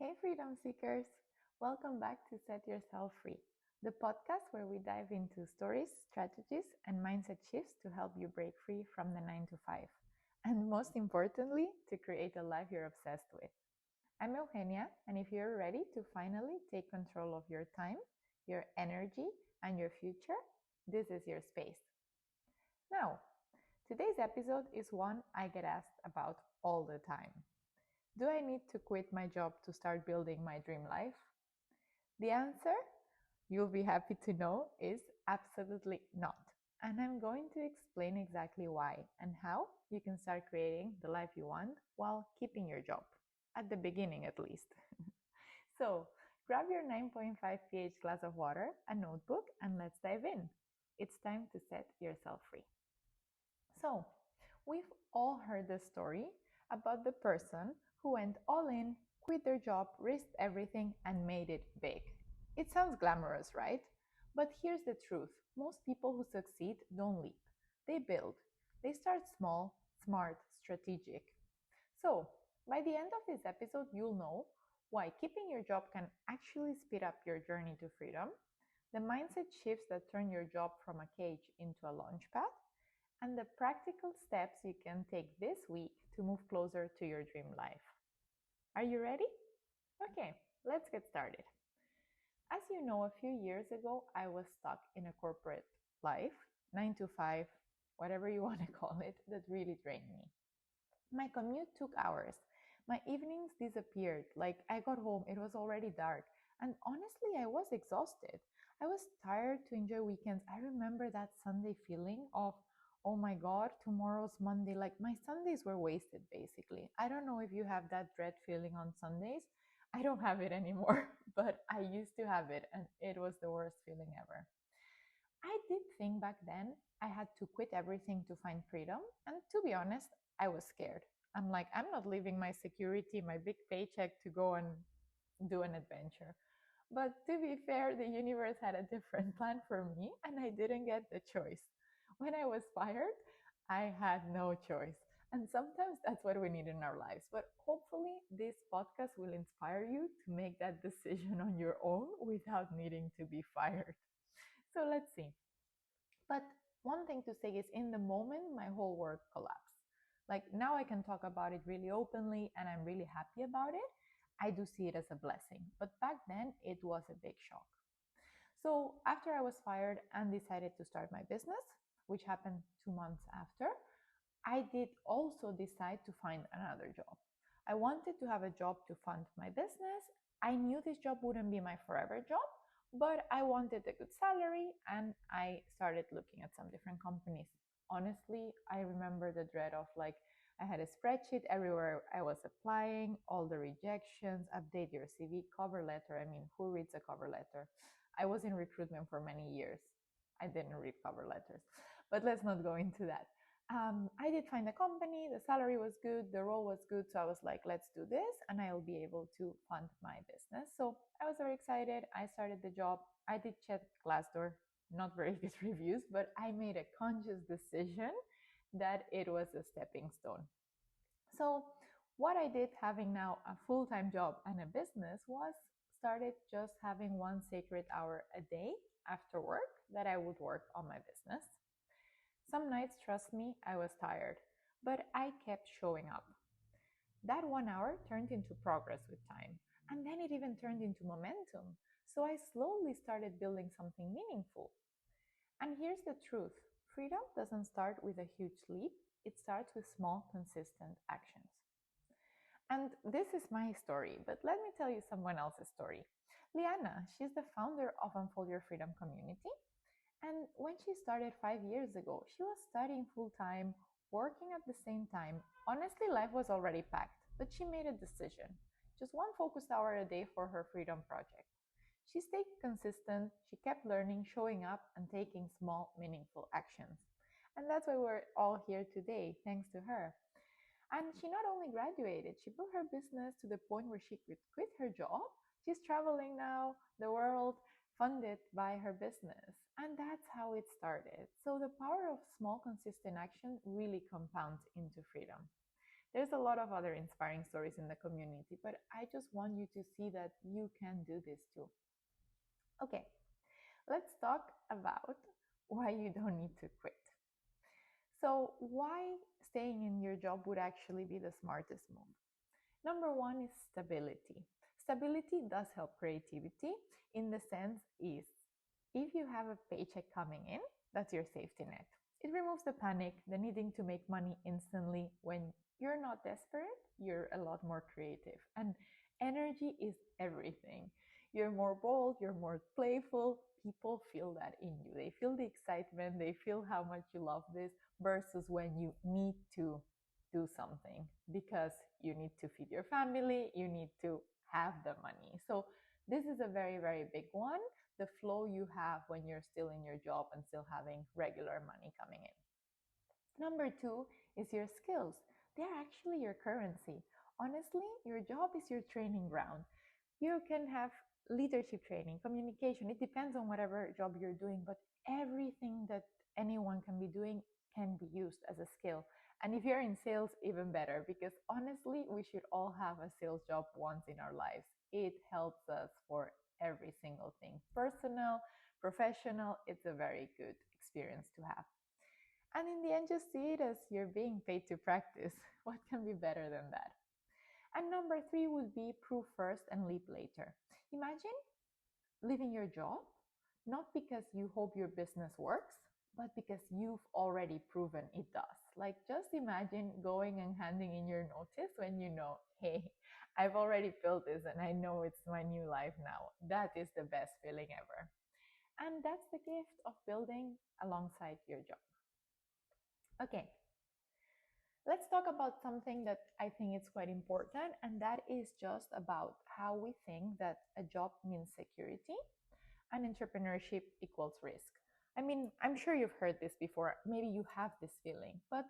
Hey, freedom seekers! Welcome back to Set Yourself Free, the podcast where we dive into stories, strategies, and mindset shifts to help you break free from the 9 to 5. And most importantly, to create a life you're obsessed with. I'm Eugenia, and if you're ready to finally take control of your time, your energy, and your future, this is your space. Now, today's episode is one I get asked about all the time. Do I need to quit my job to start building my dream life? The answer, you'll be happy to know, is absolutely not. And I'm going to explain exactly why and how you can start creating the life you want while keeping your job, at the beginning at least. So, grab your 9.5 pH glass of water, a notebook, and let's dive in. It's time to set yourself free. So, we've all heard the story about the person who went all in, quit their job, risked everything, and made it big. It sounds glamorous, right? But here's the truth. Most people who succeed don't leap. They build. They start small, smart, strategic. So, by the end of this episode, you'll know why keeping your job can actually speed up your journey to freedom, the mindset shifts that turn your job from a cage into a launchpad, and the practical steps you can take this week to move closer to your dream life. Are you ready? Okay, let's get started. As you know, a few years ago, I was stuck in a corporate life, 9 to 5, whatever you want to call it, that really drained me. My commute took hours. My evenings disappeared. Like I got home, it was already dark. And honestly, I was exhausted. I was tired to enjoy weekends. I remember that Sunday feeling of, oh my God, tomorrow's Monday. Like my Sundays were wasted basically. I don't know if you have that dread feeling on Sundays. I don't have it anymore, but I used to have it and it was the worst feeling ever. I did think back then I had to quit everything to find freedom. And to be honest, I was scared. I'm like, I'm not leaving my security, my big paycheck to go and do an adventure. But to be fair, the universe had a different plan for me and I didn't get the choice. When I was fired, I had no choice. And sometimes that's what we need in our lives. But hopefully, this podcast will inspire you to make that decision on your own without needing to be fired. So let's see. But one thing to say is in the moment, my whole world collapsed. Like now I can talk about it really openly and I'm really happy about it. I do see it as a blessing. But back then, it was a big shock. So after I was fired and decided to start my business, which happened 2 months after, I did also decide to find another job. I wanted to have a job to fund my business. I knew this job wouldn't be my forever job, but I wanted a good salary and I started looking at some different companies. Honestly, I remember the dread of like, I had a spreadsheet everywhere I was applying, all the rejections, update your CV, cover letter. I mean, who reads a cover letter? I was in recruitment for many years. I didn't read cover letters, but let's not go into that. I did find a company, the salary was good, the role was good. So I was like, let's do this and I'll be able to fund my business. So I was very excited. I started the job. I did check Glassdoor, not very good reviews, but I made a conscious decision that it was a stepping stone. So what I did having now a full-time job and a business was started just having one sacred hour a day after work that I would work on my business. Some nights, trust me, I was tired, but I kept showing up. That 1 hour turned into progress with time, and then it even turned into momentum. So I slowly started building something meaningful. And here's the truth, freedom doesn't start with a huge leap, it starts with small, consistent actions. And this is my story, but let me tell you someone else's story. Liana, she's the founder of Unfold Your Freedom community. And when she started 5 years ago, she was studying full time, working at the same time. Honestly, life was already packed, but she made a decision. Just one focused hour a day for her freedom project. She stayed consistent, she kept learning, showing up, and taking small, meaningful actions. And that's why we're all here today, thanks to her. And she not only graduated, she built her business to the point where she could quit her job. She's traveling now, the world, funded by her business. And that's how it started. So the power of small, consistent action really compounds into freedom. There's a lot of other inspiring stories in the community, but I just want you to see that you can do this too. Okay, let's talk about why you don't need to quit. So, why staying in your job would actually be the smartest move? Number one is stability. Stability does help creativity in the sense is if you have a paycheck coming in, that's your safety net. It removes the panic, the needing to make money instantly. When you're not desperate, you're a lot more creative. And energy is everything. You're more bold, you're more playful. People feel that in you. They feel the excitement, they feel how much you love this versus when you need to do something because you need to feed your family, you need to have the money. So, this is a very, very big one, the flow you have when you're still in your job and still having regular money coming in. Number two is your skills. They're actually your currency. Honestly, your job is your training ground. You can have leadership training, communication. It depends on whatever job you're doing, but everything that anyone can be doing can be used as a skill. And if you're in sales, even better, because honestly, we should all have a sales job once in our lives. It helps us for every single thing, personal, professional. It's a very good experience to have. And in the end, just see it as you're being paid to practice. What can be better than that? And number three would be prove first and leap later. Imagine leaving your job, not because you hope your business works, but because you've already proven it does. Like, just imagine going and handing in your notice when you know, hey, I've already built this and I know it's my new life now. That is the best feeling ever. And that's the gift of building alongside your job. Okay, let's talk about something that I think is quite important, and that is just about how we think that a job means security and entrepreneurship equals risk. I mean, I'm sure you've heard this before. Maybe you have this feeling, but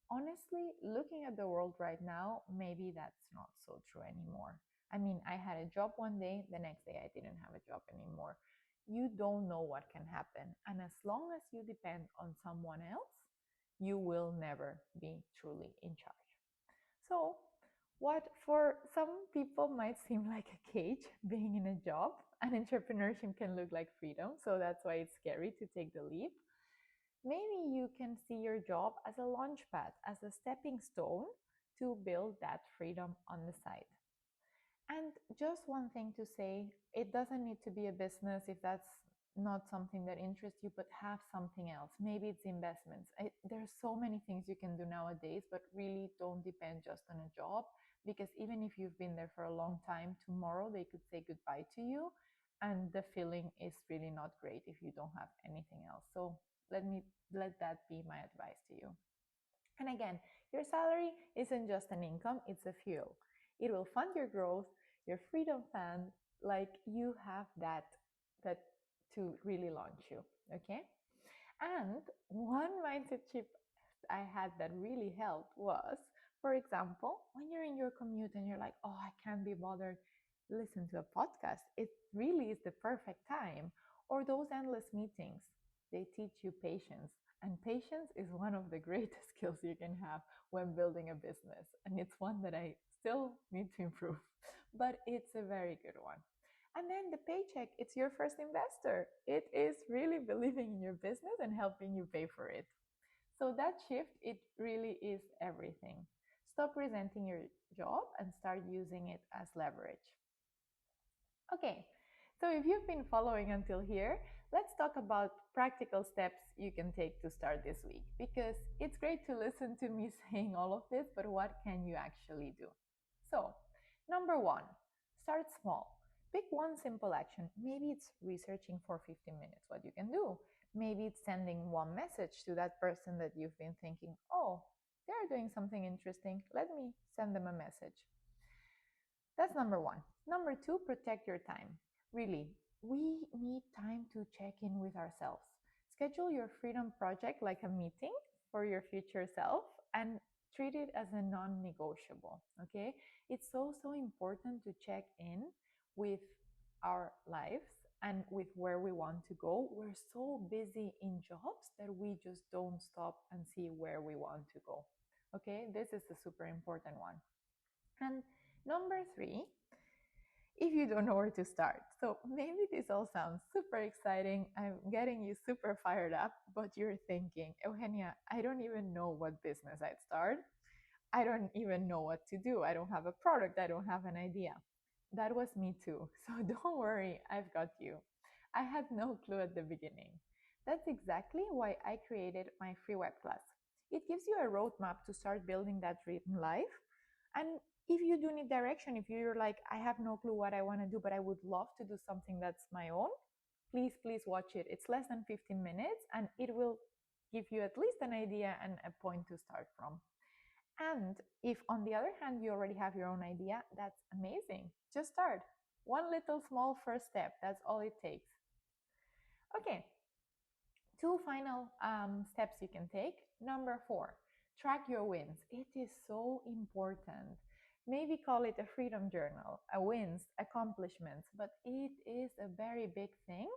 honestly, looking at the world right now, maybe that's not so true anymore. I mean, I had a job one day, the next day I didn't have a job anymore. You don't know what can happen. And as long as you depend on someone else, you will never be truly in charge. So, what for some people might seem like a cage, being in a job, and entrepreneurship can look like freedom. So, that's why it's scary to take the leap. Maybe you can see your job as a launchpad, as a stepping stone to build that freedom on the side. And just one thing to say, it doesn't need to be a business if that's not something that interests you, but have something else. Maybe it's investments. There's so many things you can do nowadays, but really don't depend just on a job, because even if you've been there for a long time, tomorrow they could say goodbye to you. And the feeling is really not great if you don't have anything else. So let that be my advice to you. And again, your salary isn't just an income, it's a fuel. It will fund your growth, your freedom fund, like you have that to really launch you. Okay? And one mindset shift I had that really helped was, for example, when you're in your commute and you're like, oh, I can't be bothered, listen to a podcast. It really is the perfect time. Or those endless meetings, they teach you patience. And patience is one of the greatest skills you can have when building a business. And it's one that I still need to improve, but it's a very good one. And then the paycheck, it's your first investor. It is really believing in your business and helping you pay for it. So that shift, it really is everything. Stop resenting your job and start using it as leverage. Okay, so if you've been following until here, let's talk about practical steps you can take to start this week, because it's great to listen to me saying all of this, but what can you actually do? So, number one, start small. Pick one simple action. Maybe it's researching for 15 minutes what you can do. Maybe it's sending one message to that person that you've been thinking, oh, they're doing something interesting. Let me send them a message. That's number one. Number two, protect your time. Really, we need time to check in with ourselves. Schedule your freedom project like a meeting for your future self and treat it as a non negotiable. Okay? It's so, so important to check in with our lives and with where we want to go. We're so busy in jobs that we just don't stop and see where we want to go. Okay, this is the super important one. And number three, if you don't know where to start. So maybe this all sounds super exciting. I'm getting you super fired up, but you're thinking, Eugenia, I don't even know what business I'd start. I don't even know what to do. I don't have a product. I don't have an idea. That was me too. So don't worry, I've got you. I had no clue at the beginning. That's exactly why I created my free web class. It gives you a roadmap to start building that dream life. And if you do need direction, if you're like, I have no clue what I want to do, but I would love to do something that's my own, please watch it. It's less than 15 minutes and it will give you at least an idea and a point to start from. And if, on the other hand, you already have your own idea, that's amazing. Just start. One little small first step. That's all it takes. Okay, two final steps you can take. Number four, track your wins. It is so important. Maybe call it a freedom journal, a wins, accomplishments, but it is a very big thing.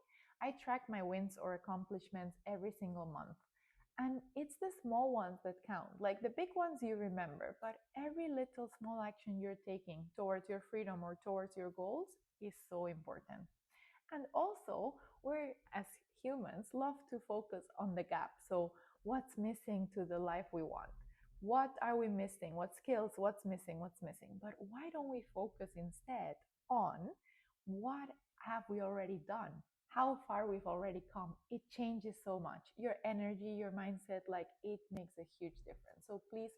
I track my wins or accomplishments every single month. And it's the small ones that count. Like the big ones you remember, but every little small action you're taking towards your freedom or towards your goals is so important. And also, we as humans love to focus on the gap. So, what's missing to the life we want? What are we missing? What skills? What's missing? What's missing? But why don't we focus instead on what have we already done? How far we've already come? It changes so much. Your energy, your mindset, like it makes a huge difference. So please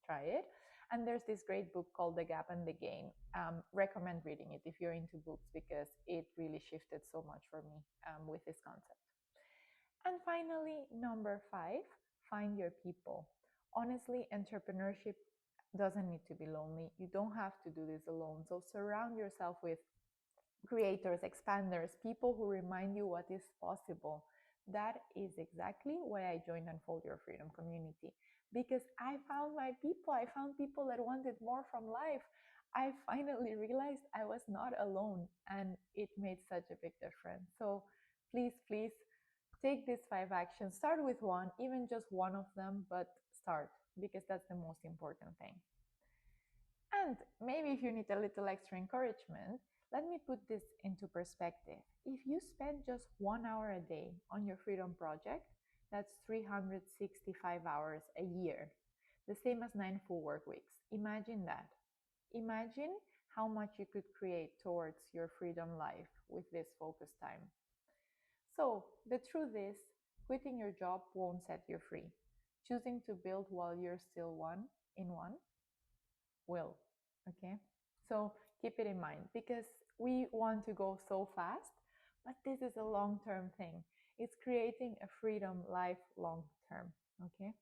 try it. And there's this great book called The Gap and the Gain. Recommend reading it if you're into books because it really shifted so much for me with this concept. And finally, number five, find your people. Honestly, entrepreneurship doesn't need to be lonely. You don't have to do this alone. So surround yourself with creators, expanders, people who remind you what is possible. That is exactly why I joined Unfold Your Freedom community because I found my people. I found people that wanted more from life. I finally realized I was not alone and it made such a big difference. So please take these five actions. Start with one, even just one of them, but start because that's the most important thing. And maybe if you need a little extra encouragement, let me put this into perspective. If you spend just 1 hour a day on your freedom project, that's 365 hours a year, the same as 9 full work weeks. Imagine that. Imagine how much you could create towards your freedom life with this focus time. So, the truth is, quitting your job won't set you free. Choosing to build while you're still one in one will. Okay. So keep it in mind because we want to go so fast, but this is a long term thing. It's creating a freedom life long term. Okay.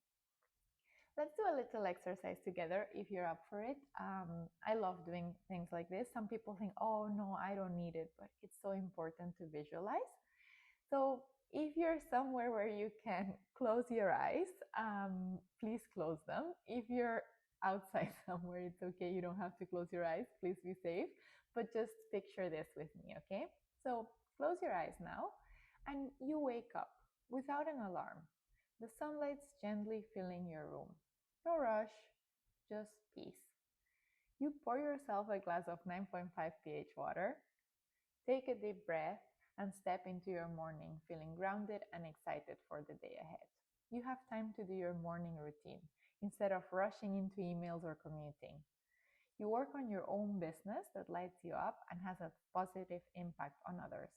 Let's do a little exercise together if you're up for it. I love doing things like this. Some people think, oh no, I don't need it, but it's so important to visualize. So if you're somewhere where you can close your eyes, please close them. If you're outside somewhere, it's okay. You don't have to close your eyes. Please be safe. But just picture this with me, okay? So close your eyes now and you wake up without an alarm. The sunlight's gently filling your room. No rush, just peace. You pour yourself a glass of 9.5 pH water. Take a deep breath and step into your morning feeling grounded and excited for the day ahead. You have time to do your morning routine instead of rushing into emails or commuting. You work on your own business that lights you up and has a positive impact on others.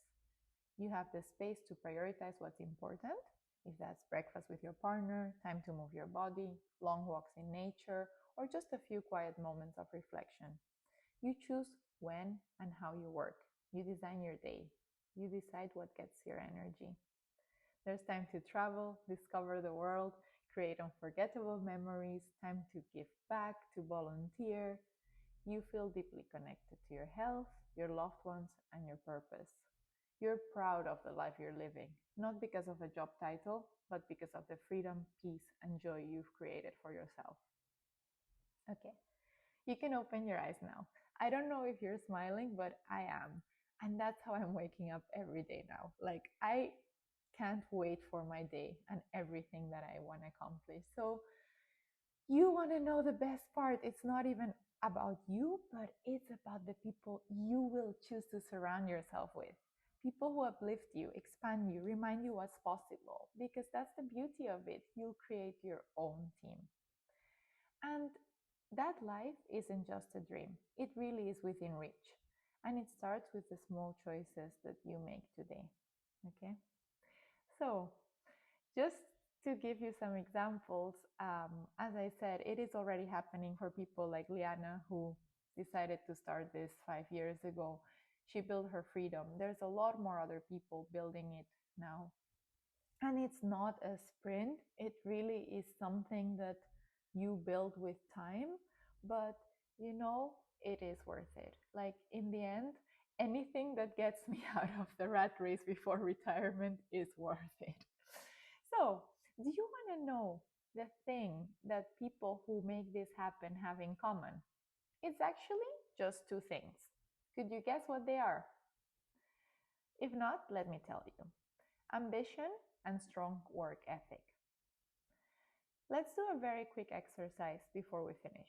You have the space to prioritize what's important, if that's breakfast with your partner, time to move your body, long walks in nature, or just a few quiet moments of reflection. You choose when and how you work. You design your day. You decide what gets your energy. There's time to travel, discover the world, create unforgettable memories, time to give back, to volunteer. You feel deeply connected to your health, your loved ones, and your purpose. You're proud of the life you're living, not because of a job title, but because of the freedom, peace, and joy you've created for yourself. Okay, you can open your eyes now. I don't know if you're smiling, but I am. And that's how I'm waking up every day now. Like, I can't wait for my day and everything that I want to accomplish. So, You want to know the best part? It's not even about you, but it's about the people you will choose to surround yourself with. People who uplift you, expand you, remind you what's possible, because that's the beauty of it. You'll create your own team. And that life isn't just a dream, it really is within reach. And it starts with the small choices that you make today. Okay? So, just to give you some examples, as I said, it is already happening for people like Liana, who decided to start this 5 years ago. She built her freedom. There's a lot more other people building it now. And it's not a sprint, it really is something that you build with time, but you know, it is worth it. Like in the end, anything that gets me out of the rat race before retirement is worth it. So, do you want to know the thing that people who make this happen have in common? It's actually just two things. Could you guess what they are? If not, let me tell you: ambition and strong work ethic. Let's do a very quick exercise before we finish.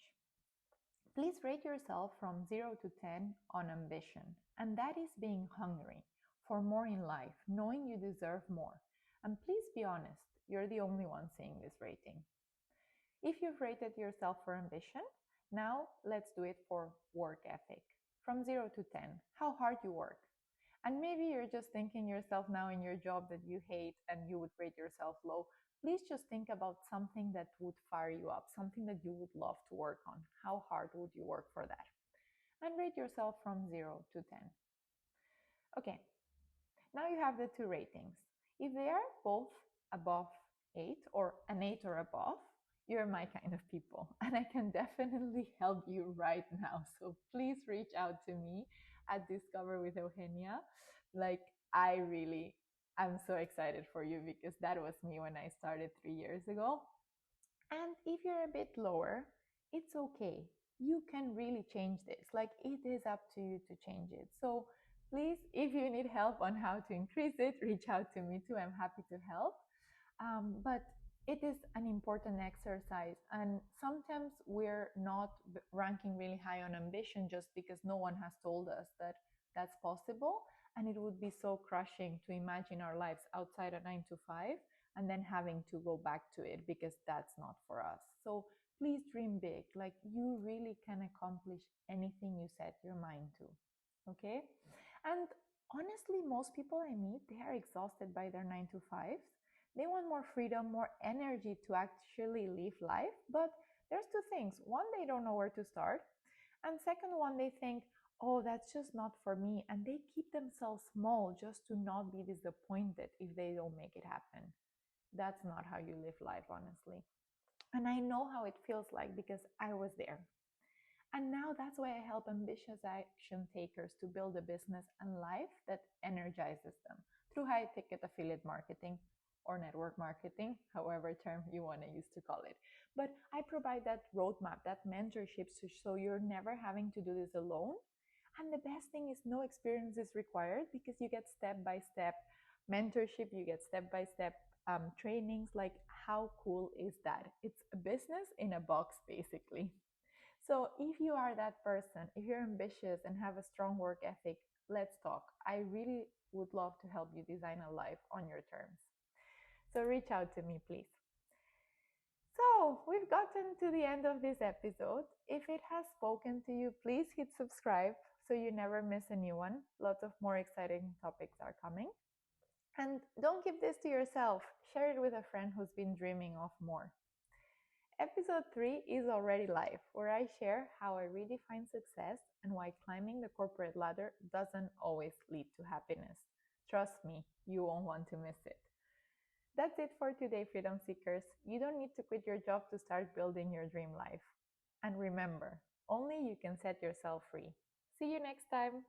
Please rate yourself from 0 to 10 on ambition, and that is being hungry for more in life, knowing you deserve more. And please be honest, you're the only one seeing this rating. If you've rated yourself for ambition, now let's do it for work ethic. From 0 to 10, how hard you work. And maybe you're just thinking yourself now in your job that you hate and you would rate yourself low. Please just think about something that would fire you up, something that you would love to work on. How hard would you work for that? And rate yourself from 0 to 10. Okay, now you have the two ratings. If they are both above 8 or an 8 or above, you're my kind of people and I can definitely help you right now. So please reach out to me at Discover with Eugenia. Like, I really am so excited for you because that was me when I started 3 years ago. And if you're a bit lower, it's okay. You can really change this. Like, it is up to you to change it. So please, if you need help on how to increase it, reach out to me too. I'm happy to help. But it is an important exercise. And sometimes we're not ranking really high on ambition just because no one has told us that that's possible. And it would be so crushing to imagine our lives outside a 9 to 5 and then having to go back to it because that's not for us. So please dream big. Like, you really can accomplish anything you set your mind to. Okay? And honestly, most people I meet, they are exhausted by their 9 to 5s. They want more freedom, more energy to actually live life. But there's two things. One, they don't know where to start. And second one, they think, oh, that's just not for me. And they keep themselves small just to not be disappointed if they don't make it happen. That's not how you live life, honestly. And I know how it feels like because I was there. And now that's why I help ambitious action takers to build a business and life that energizes them through high ticket affiliate marketing or network marketing, however term you want to use to call it. But I provide that roadmap, that mentorship, so you're never having to do this alone. And the best thing is no experience is required because you get step by step mentorship, you get step by step trainings. Like, how cool is that? It's a business in a box, basically. So if you are that person, if you're ambitious and have a strong work ethic, let's talk. I really would love to help you design a life on your terms. So reach out to me, please. So we've gotten to the end of this episode. If it has spoken to you, please hit subscribe so you never miss a new one. Lots of more exciting topics are coming. And don't keep this to yourself. Share it with a friend who's been dreaming of more. Episode 3 is already live, where I share how I redefine success and why climbing the corporate ladder doesn't always lead to happiness. Trust me, you won't want to miss it. That's it for today, Freedom Seekers. You don't need to quit your job to start building your dream life. And remember, only you can set yourself free. See you next time.